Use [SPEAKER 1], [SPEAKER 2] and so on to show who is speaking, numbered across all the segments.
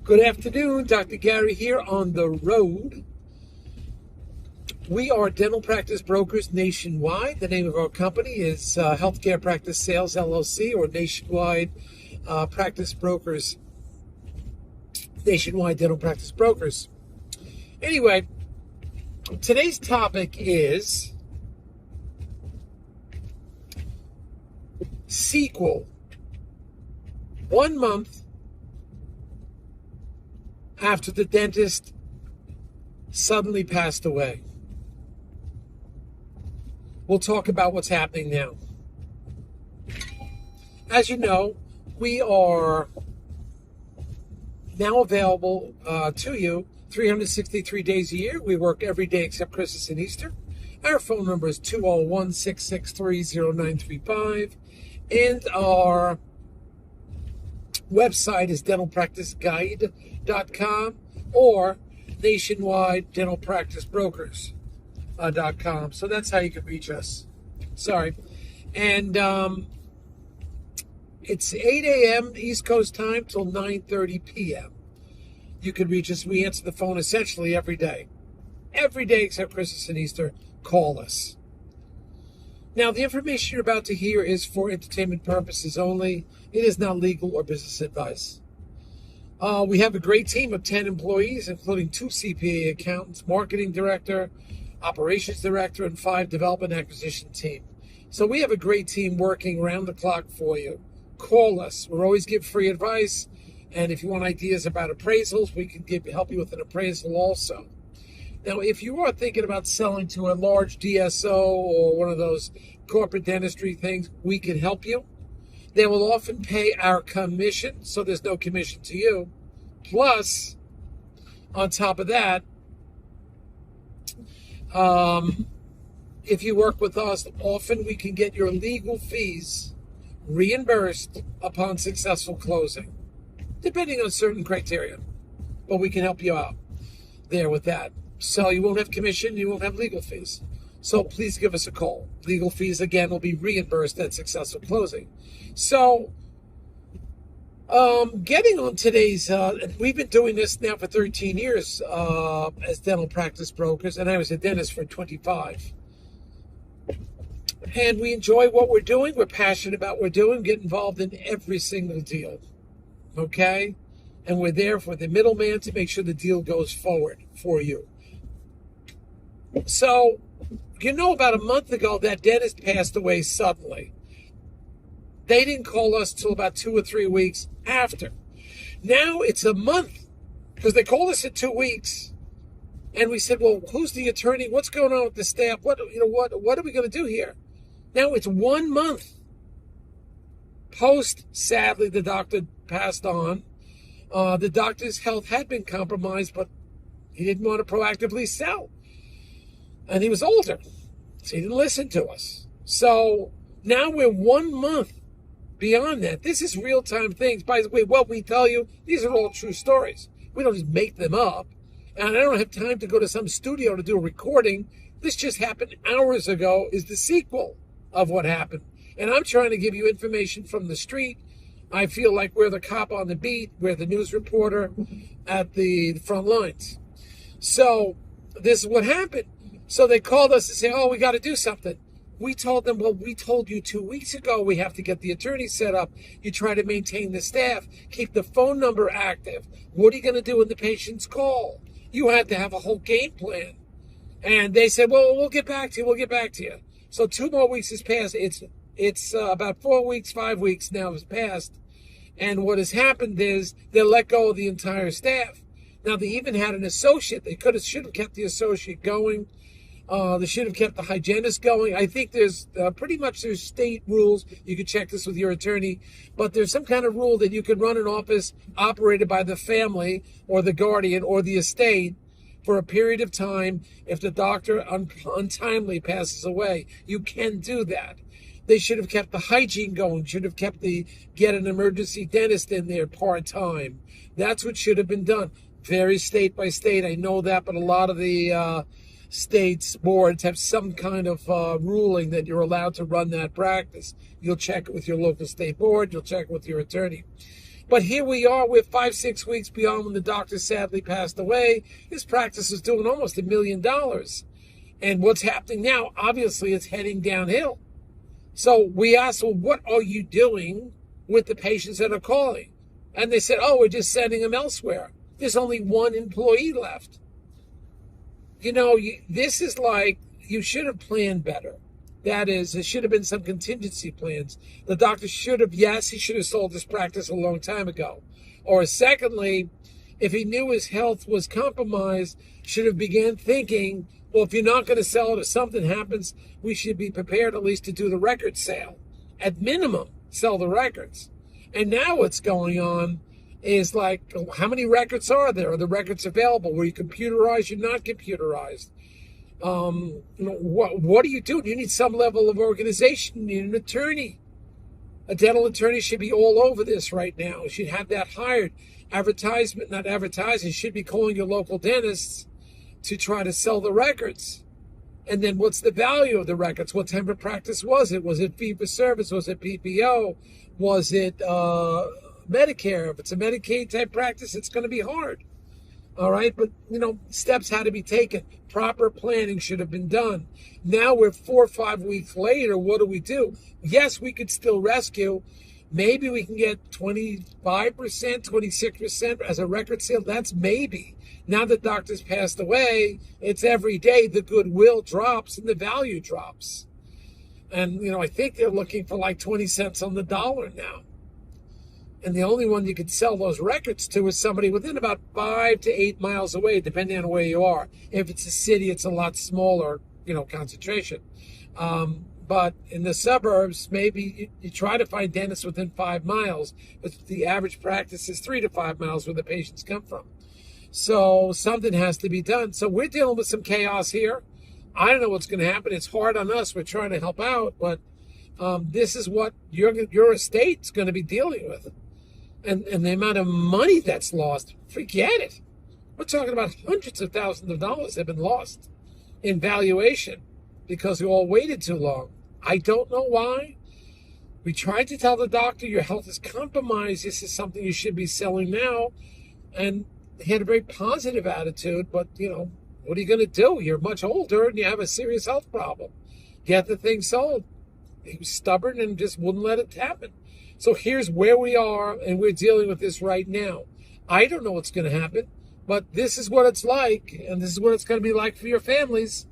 [SPEAKER 1] Good afternoon, Dr. Gary here on the road. We are dental practice brokers nationwide. The name of our company is Healthcare Practice Sales LLC, or Nationwide Practice Brokers, Nationwide Dental Practice Brokers. Anyway, today's topic is sequel. 1 month after the dentist suddenly passed away. We'll talk about what's happening now. As you know, we are now available to you 363 days a year. We work every day except Christmas and Easter. Our phone number is 201-663-0935. And our website is dentalpracticeguide.com or nationwidedentalpracticebrokers.com. So that's how you can reach us. Sorry. And it's 8 a.m. East Coast time till 9:30 p.m. You can reach us. We answer the phone essentially every day. Every day except Christmas and Easter. Call us. Now, the information you're about to hear is for entertainment purposes only. It is not legal or business advice. We have a great team of 10 employees, including 2 CPA accountants, marketing director, operations director, and 5 development acquisition team. So we have a great team working around the clock for you. Call us. We'll always give free advice. And if you want ideas about appraisals, we can help you with an appraisal also. Now, if you are thinking about selling to a large DSO or one of those corporate dentistry things, we can help you. They will often pay our commission, so there's no commission to you. Plus, on top of that, if you work with us, often we can get your legal fees reimbursed upon successful closing, depending on certain criteria. But we can help you out there with that. So you won't have commission, you won't have legal fees. So please give us a call. Legal fees, again, will be reimbursed at successful closing. So, getting on today's, we've been doing this now for 13 years as dental practice brokers, and I was a dentist for 25. And we enjoy what we're doing. We're passionate about what we're doing, get involved in every single deal. Okay? And we're there for the middleman to make sure the deal goes forward for you. So, about a month ago, that dentist passed away suddenly. They didn't call us till about 2 or 3 weeks after. Now it's a month, because they called us in 2 weeks. And we said, well, who's the attorney? What's going on with the staff? What are we going to do here? Now it's 1 month post, sadly, the doctor passed on. The doctor's health had been compromised, but he didn't want to proactively sell. And he was older, so he didn't listen to us. So now we're 1 month beyond that. This is real-time things. By the way, what we tell you, these are all true stories. We don't just make them up. And I don't have time to go to some studio to do a recording. This just happened hours ago, is the sequel of what happened. And I'm trying to give you information from the street. I feel like we're the cop on the beat. We're the news reporter at the front lines. So this is what happened. So they called us and said, oh, we got to do something. We told them, well, we told you 2 weeks ago we have to get the attorney set up. You try to maintain the staff, keep the phone number active. What are you going to do when the patients call? You had to have a whole game plan. And they said, well, we'll get back to you. We'll get back to you. So 2 more weeks has passed. It's about 4 weeks, 5 weeks now has passed. And what has happened is they let go of the entire staff. Now, they even had an associate. They should have kept the associate going. They should have kept the hygienist going. I think there's there's state rules. You can check this with your attorney. But there's some kind of rule that you can run an office operated by the family or the guardian or the estate for a period of time. If the doctor untimely passes away, you can do that. They should have kept the hygiene going, should have kept get an emergency dentist in there part-time. That's what should have been done. Very state by state, I know that, but a lot of the states boards have some kind of ruling that you're allowed to run that practice. You'll check it with your local state board. You'll check it with your attorney. But here we are, we're 5-6 weeks beyond when the doctor sadly passed away. His practice was doing almost $1 million. And what's happening now, obviously, it's heading downhill. So we asked, well, what are you doing with the patients that are calling? And they said, oh, we're just sending them elsewhere. There's only one employee left. You know, this is like, you should have planned better. That is, there should have been some contingency plans. The doctor should have, yes, he should have sold his practice a long time ago. Or secondly, if he knew his health was compromised, should have began thinking, well, if you're not going to sell it, if something happens, we should be prepared at least to do the record sale. At minimum, sell the records. And now what's going on is like, how many records are there? Are the records available? Were you computerized? You're not computerized. What do you do? You need some level of organization. You need an attorney. A dental attorney should be all over this right now. You should have that hired. Advertisement, not advertising, should be calling your local dentists to try to sell the records. And then what's the value of the records? What type of practice was it? Was it fee for service? Was it PPO? Was it Medicare? If it's a Medicaid type practice, it's going to be hard. All right. But, you know, steps had to be taken. Proper planning should have been done. Now we're 4 or 5 weeks later. What do? Yes, we could still rescue. Maybe we can get 25%, 26% as a record sale. That's maybe. Now that doctor's passed away, it's every day the goodwill drops and the value drops. And, you know, I think they're looking for like 20 cents on the dollar now. And the only one you could sell those records to is somebody within about 5 to 8 miles away, depending on where you are. If it's a city, it's a lot smaller, you know, concentration. But in the suburbs, maybe you try to find dentists within 5 miles, but the average practice is 3 to 5 miles where the patients come from. So something has to be done. So we're dealing with some chaos here. I don't know what's going to happen. It's hard on us. We're trying to help out, but this is what your estate's going to be dealing with. And the amount of money that's lost, forget it. We're talking about hundreds of thousands of dollars have been lost in valuation because we all waited too long. I don't know why. We tried to tell the doctor your health is compromised. This is something you should be selling now. And he had a very positive attitude, but, you know, what are you going to do? You're much older and you have a serious health problem. Get the thing sold. He was stubborn and just wouldn't let it happen. So here's where we are, and we're dealing with this right now. I don't know what's going to happen, but this is what it's like, and this is what it's going to be like for your families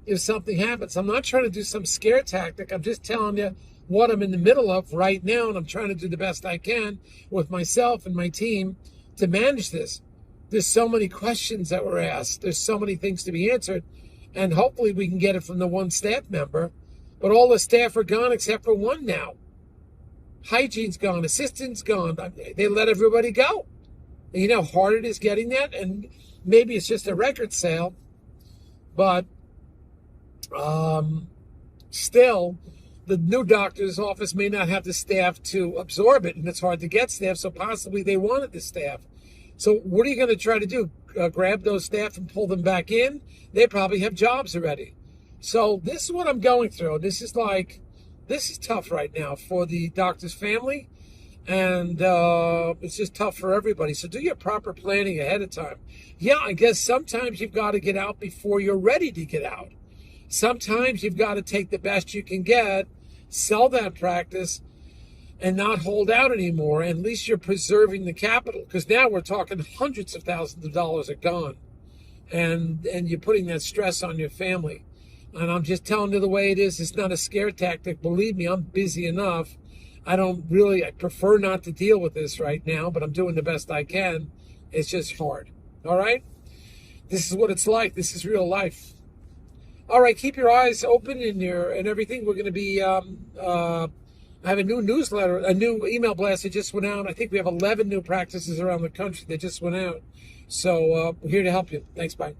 [SPEAKER 1] if something happens. I'm not trying to do some scare tactic. I'm just telling you what I'm in the middle of right now, and I'm trying to do the best I can with myself and my team to manage this. There's so many questions that were asked. There's so many things to be answered, and hopefully we can get it from the one staff member. But all the staff are gone except for one now. Hygiene's gone, assistant's gone. They let everybody go. And you know how hard it is getting that? And maybe it's just a record sale, but still, the new doctor's office may not have the staff to absorb it, and it's hard to get staff, so possibly they wanted the staff. So what are you going to try to do? Grab those staff and pull them back in? They probably have jobs already. So this is what I'm going through. This is tough right now for the doctor's family, and it's just tough for everybody. So do your proper planning ahead of time. Yeah, I guess sometimes you've got to get out before you're ready to get out. Sometimes you've got to take the best you can get, sell that practice, and not hold out anymore. And at least you're preserving the capital, because now we're talking hundreds of thousands of dollars are gone, and you're putting that stress on your family. And I'm just telling you the way it is. It's not a scare tactic. Believe me, I'm busy enough. I prefer not to deal with this right now, but I'm doing the best I can. It's just hard. All right? This is what it's like. This is real life. All right, keep your eyes open and everything. We're going to be, I have a new newsletter, a new email blast that just went out. I think we have 11 new practices around the country that just went out. So we're here to help you. Thanks, bye.